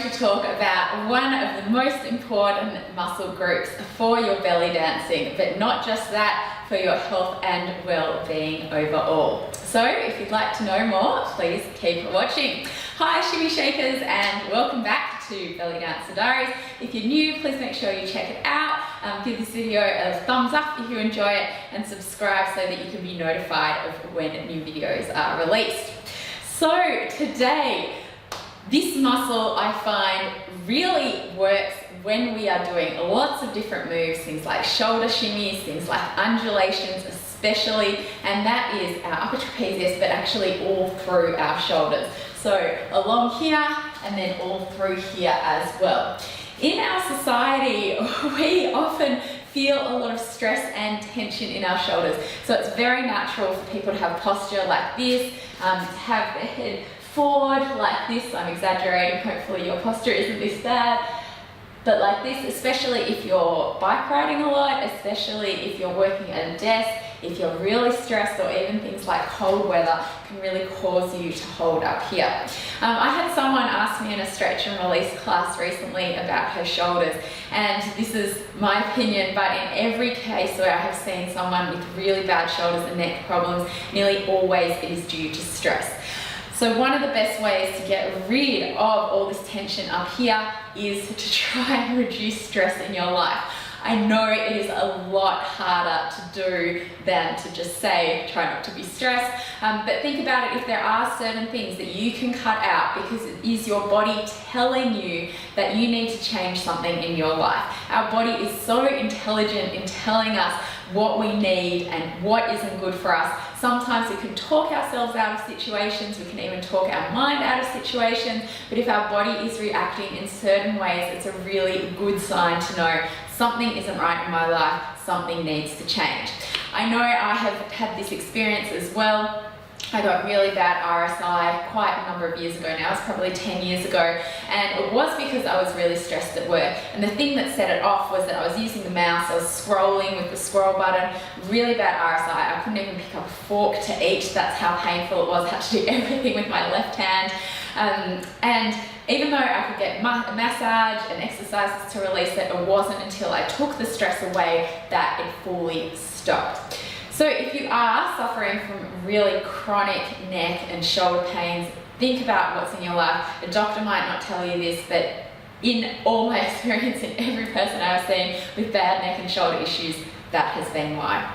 to talk about one of the most important muscle groups for your belly dancing, but not just that, for your health and well-being overall. So if you'd like to know more, please keep watching. Hi Shimmy Shakers, and welcome back to Belly Dancer Diaries. If you're new, please make sure you check it out. Give this video a thumbs up if you enjoy it, and subscribe so that you can be notified of when new videos are released. So today, this muscle I find really works when we are doing lots of different moves, things like shoulder shimmies, things like undulations especially, and that is our upper trapezius, but actually all through our shoulders. So along here and then all through here as well. In our society, we often feel a lot of stress and tension in our shoulders. So it's very natural for people to have posture like this, to have their head forward like this. I'm exaggerating, hopefully your posture isn't this bad. But like this, especially if you're bike riding a lot, especially if you're working at a desk, if you're really stressed, or even things like cold weather can really cause you to hold up here. I had someone ask me in a stretch and release class recently about her shoulders, and this is my opinion, but in every case where I have seen someone with really bad shoulders and neck problems, nearly always it is due to stress. So one of the best ways to get rid of all this tension up here is to try and reduce stress in your life. I know it is a lot harder to do than to just say, try not to be stressed, but think about it, if there are certain things that you can cut out because it is your body telling you that you need to change something in your life. Our body is so intelligent in telling us what we need and what isn't good for us. Sometimes we can talk ourselves out of situations, we can even talk our mind out of situations, but if our body is reacting in certain ways, it's a really good sign to know something isn't right in my life, something needs to change. I know I have had this experience as well. I got really bad RSI quite a number of years ago now. It's probably 10 years ago, and it was because I was really stressed at work. And the thing that set it off was that I was using the mouse, I was scrolling with the scroll button, really bad RSI. I couldn't even pick up a fork to eat. That's how painful it was. I had to do everything with my left hand. And even though I could get massage and exercises to release it, it wasn't until I took the stress away that it fully stopped. So if you are suffering from really chronic neck and shoulder pains, think about what's in your life. A doctor might not tell you this, but in all my experience, in every person I've seen with bad neck and shoulder issues, that has been why.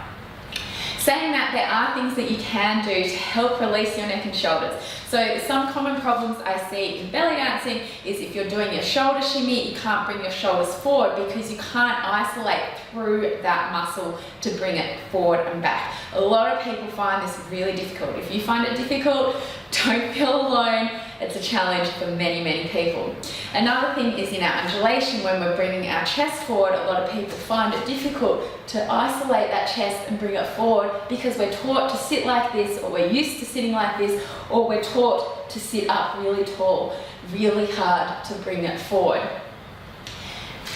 Saying that, there are things that you can do to help release your neck and shoulders. So some common problems I see in belly dancing is if you're doing your shoulder shimmy, you can't bring your shoulders forward because you can't isolate through that muscle to bring it forward and back. A lot of people find this really difficult. If you find it difficult, don't feel alone. It's a challenge for many, many people. Another thing is in our undulation, when we're bringing our chest forward, a lot of people find it difficult to isolate that chest and bring it forward because we're taught to sit like this, or we're used to sitting like this, or we're taught to sit up really tall, really hard to bring it forward.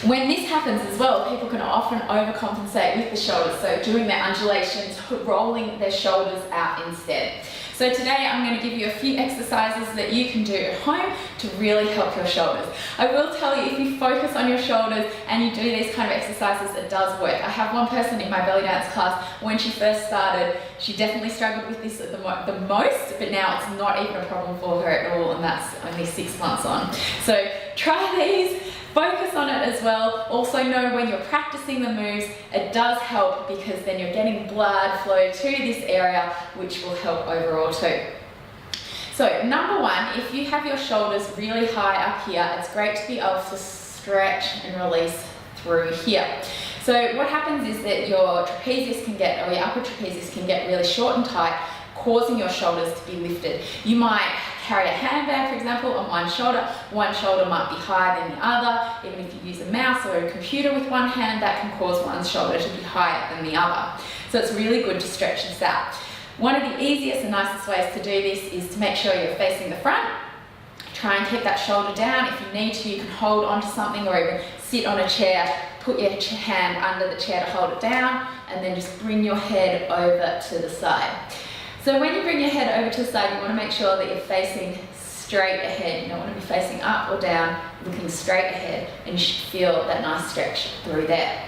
When this happens as well, people can often overcompensate with the shoulders, so doing their undulations, rolling their shoulders out instead. So today I'm going to give you a few exercises that you can do at home to really help your shoulders. I will tell you, if you focus on your shoulders and you do these kind of exercises, it does work. I have one person in my belly dance class, when she first started, she definitely struggled with this the most, but now it's not even a problem for her at all, and that's only 6 months on. So try these. Focus on it as well. Also know when you're practicing the moves, it does help because then you're getting blood flow to this area, which will help overall too. So number one, if you have your shoulders really high up here, it's great to be able to stretch and release through here. So what happens is that your trapezius can get, or your upper trapezius can get really short and tight, causing your shoulders to be lifted. You might carry a handbag, for example, on one shoulder might be higher than the other. Even if you use a mouse or a computer with one hand, that can cause one's shoulder to be higher than the other. So it's really good to stretch this out. One of the easiest and nicest ways to do this is to make sure you're facing the front. Try and keep that shoulder down. If you need to, you can hold onto something or even sit on a chair, put your hand under the chair to hold it down, and then just bring your head over to the side. So when you bring your head over to the side, you want to make sure that you're facing straight ahead. You don't want to be facing up or down, looking straight ahead, and you should feel that nice stretch through there.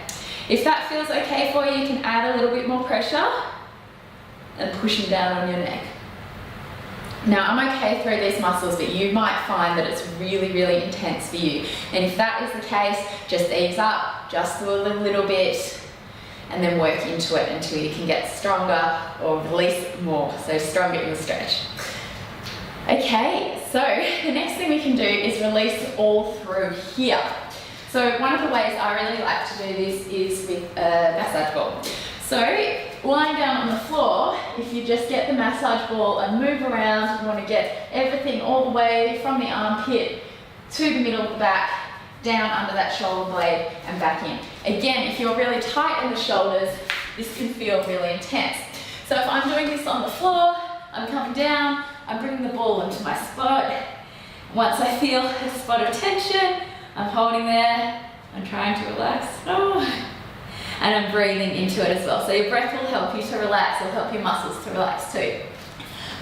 If that feels okay for you, you can add a little bit more pressure and pushing down on your neck. Now, I'm okay through these muscles, but you might find that it's really, really intense for you. And if that is the case, just ease up, just do a little bit, and then work into it until you can get stronger or release more, so stronger in the stretch. Okay, so the next thing we can do is release all through here. So one of the ways I really like to do this is with a massage ball. So lying down on the floor, if you just get the massage ball and move around, you want to get everything all the way from the armpit to the middle of the back, down under that shoulder blade and back in. Again, if you're really tight in the shoulders, this can feel really intense. So if I'm doing this on the floor, I'm coming down, I'm bringing the ball into my spot. Once I feel a spot of tension, I'm holding there, I'm trying to relax, and I'm breathing into it as well. So your breath will help you to relax, it'll help your muscles to relax too.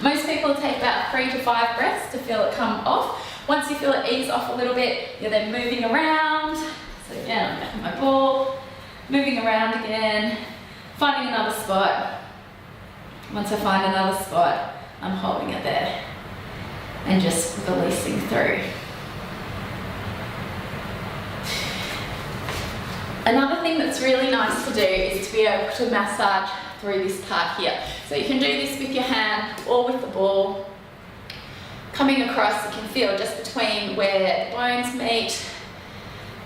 Most people take about 3 to 5 breaths to feel it come off. Once you feel it ease off a little bit, you're then moving around. So again, I'm back in my ball, moving around again, finding another spot. Once I find another spot, I'm holding it there and just releasing through. Another thing that's really nice to do is to be able to massage through this part here. So you can do this with your hand or with the ball. Coming across, you can feel just between where the bones meet,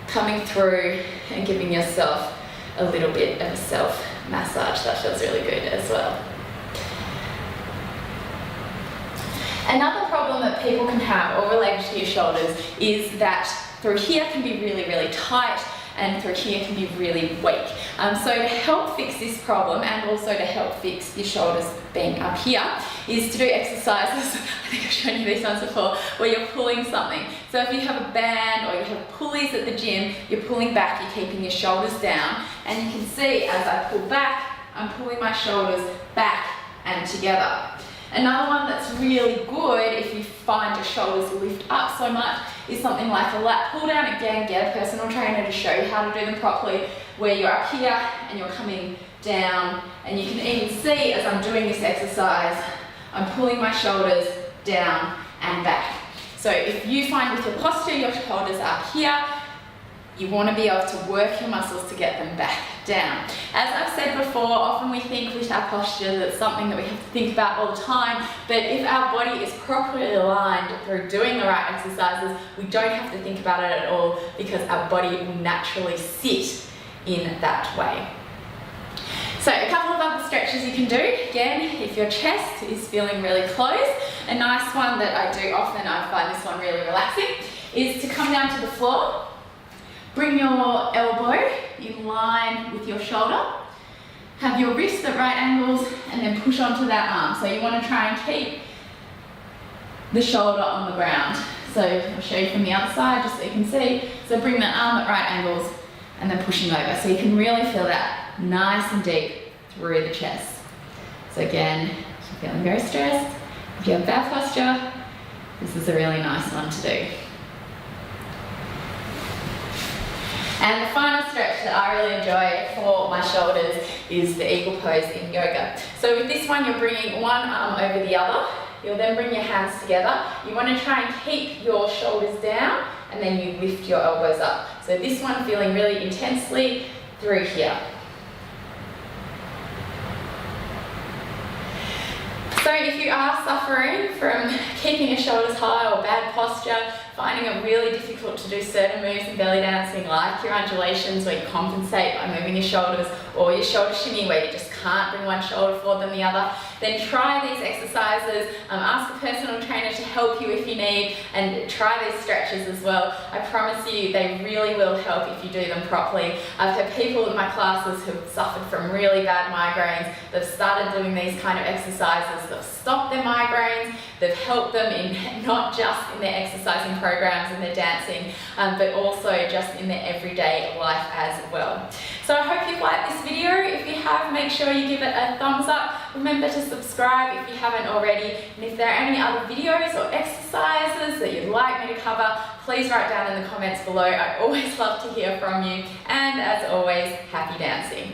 coming through and giving yourself a little bit of a self massage. That feels really good as well. Another problem that people can have, all related to your shoulders, is that through here can be really, really tight and through here can be really weak. So to help fix this problem and also to help fix your shoulders being up here is to do exercises, I think I've shown you these ones before, where you're pulling something. So if you have a band or you have pulleys at the gym, you're pulling back, you're keeping your shoulders down, and you can see as I pull back, I'm pulling my shoulders back and together. Another one that's really good if you find your shoulders lift up so much is something like a lat pull down. Again, get a personal trainer to show you how to do them properly, where you're up here and you're coming down, and you can even see as I'm doing this exercise, I'm pulling my shoulders down and back. So if you find with your posture your shoulders are up here, you want to be able to work your muscles to get them back down. As I've said before, often we think with our posture that it's something that we have to think about all the time, but if our body is properly aligned through doing the right exercises, we don't have to think about it at all because our body will naturally sit in that way. So a couple of other stretches you can do. Again, if your chest is feeling really closed, a nice one that I do often, I find this one really relaxing, is to come down to the floor. Bring your elbow in line with your shoulder. Have your wrist at right angles and then push onto that arm. So you want to try and keep the shoulder on the ground. So I'll show you from the other side just so you can see. So bring that arm at right angles and then pushing over. So you can really feel that nice and deep through the chest. So again, if you're feeling very stressed, if you have bad posture, this is a really nice one to do. And the final stretch that I really enjoy for my shoulders is the eagle pose in yoga. So with this one, you're bringing one arm over the other. You'll then bring your hands together. You want to try and keep your shoulders down and then you lift your elbows up. So this one feeling really intensely through here. So if you are suffering from keeping your shoulders high or bad posture, finding it really difficult to do certain moves in belly dancing like your undulations where you compensate by moving your shoulders, or your shoulder shimmy where you just can't bring one shoulder forward than the other, then try these exercises. Ask a personal trainer to help you if you need, and try these stretches as well. I promise you they really will help if you do them properly. I've had people in my classes who've suffered from really bad migraines. They've started doing these kind of exercises. They've stopped their migraines. They've helped them in not just in their exercising programs and their dancing, but also just in their everyday life as well. So I hope you've liked this video. If you have, make sure you give it a thumbs up. Remember to subscribe if you haven't already. And if there are any other videos or exercises exercises that you'd like me to cover, please write down in the comments below. I always love to hear from you, and as always, happy dancing.